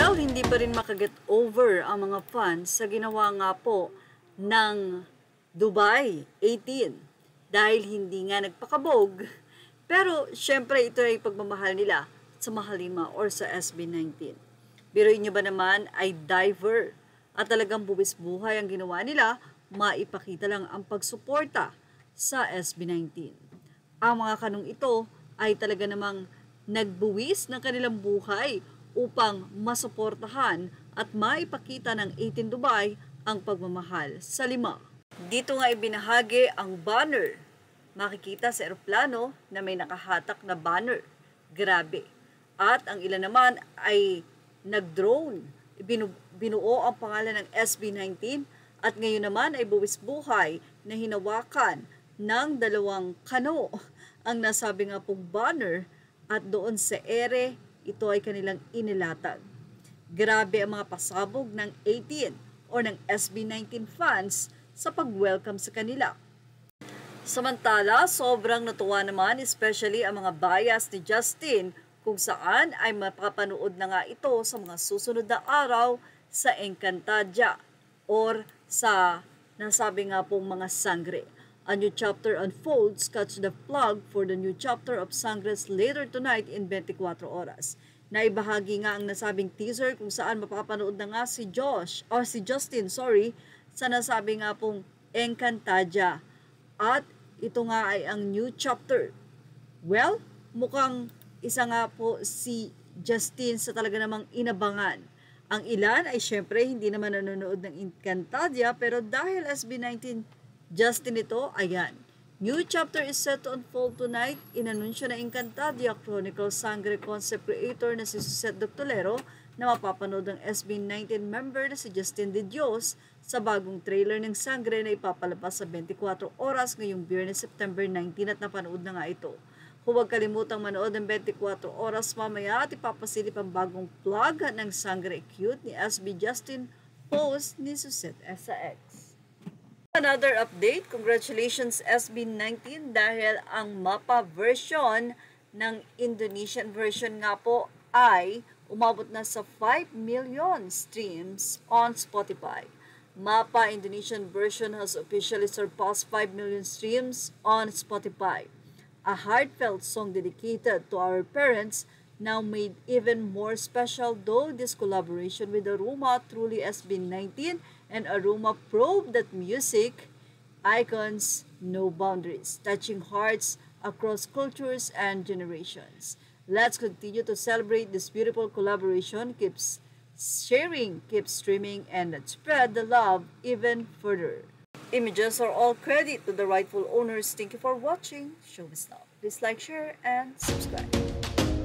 Well, hindi pa rin makaget over ang mga fans sa ginawa nga po ng Dubai 18 dahil hindi nga nagpakabog. Pero syempre ito ay pagmamahal nila sa Mahalima or sa SB19. Biruin nyo ba naman ay diver at talagang buwis buhay ang ginawa nila, maipakita lang ang pagsuporta sa SB19. Ang mga kanong ito ay talaga namang nagbuwis ng kanilang buhay upang masuportahan at maipakita ng 18 Dubai ang pagmamahal sa lima. Dito nga ibinahagi ang banner. Makikita sa eroplano na may nakahatak na banner. Grabe. At ang ilan naman ay nag-drone. Binuo ang pangalan ng SB19 at ngayon naman ay buwis buhay na hinawakan ng dalawang kano ang nasabi nga pong banner at doon sa ere ito ay kanilang inilatag. Grabe ang mga pasabog ng 18 o ng SB19 fans sa pag-welcome sa kanila. Samantala, sobrang natuwa naman especially ang mga bias ni Justin kung saan ay mapapanood na nga ito sa mga susunod na araw sa Encantadia or sa nasabi nga pong mga sangre. A new chapter unfolds, catch the vlog for the new chapter of Sangres later tonight in 24 oras. Naibahagi nga ang nasabing teaser kung saan mapapanood na nga si Justin, sa nasabi nga pong Encantadia. At ito nga ay ang new chapter. Well, mukhang isa nga po si Justin sa talaga namang inabangan. Ang ilan ay syempre hindi naman nanonood ng Encantadia pero dahil SB19 Justin ito, ayan. New chapter is set to unfold tonight. Inanunsyo na Encantadia Chronicles Sangre concept creator na si Suzette Doctolero na mapapanood ng SB19 member na si Justin De Dios sa bagong trailer ng Sangre na ipapalabas sa 24 oras ngayong Biyernes, September 19 at napanood na nga ito. Huwag kalimutang manood ng 24 oras mamaya at ipapasilip ang bagong vlog ng Sangre Cute ni SB Justin post ni Suzette sa X. Another update, congratulations SB19 dahil ang MAPA version ng Indonesian version nga po ay umabot na sa 5 million streams on Spotify. MAPA Indonesian version has officially surpassed 5 million streams on Spotify. A heartfelt song dedicated to our parents now made even more special though this collaboration with Aruma truly SB19 and Aruma proved that music icons no boundaries, touching hearts across cultures and generations. Let's continue to celebrate this beautiful collaboration. Keep sharing, keep streaming, and let's spread the love even further. Images are all credit to the rightful owners. Thank you for watching. Show us love. Please like, share, and subscribe.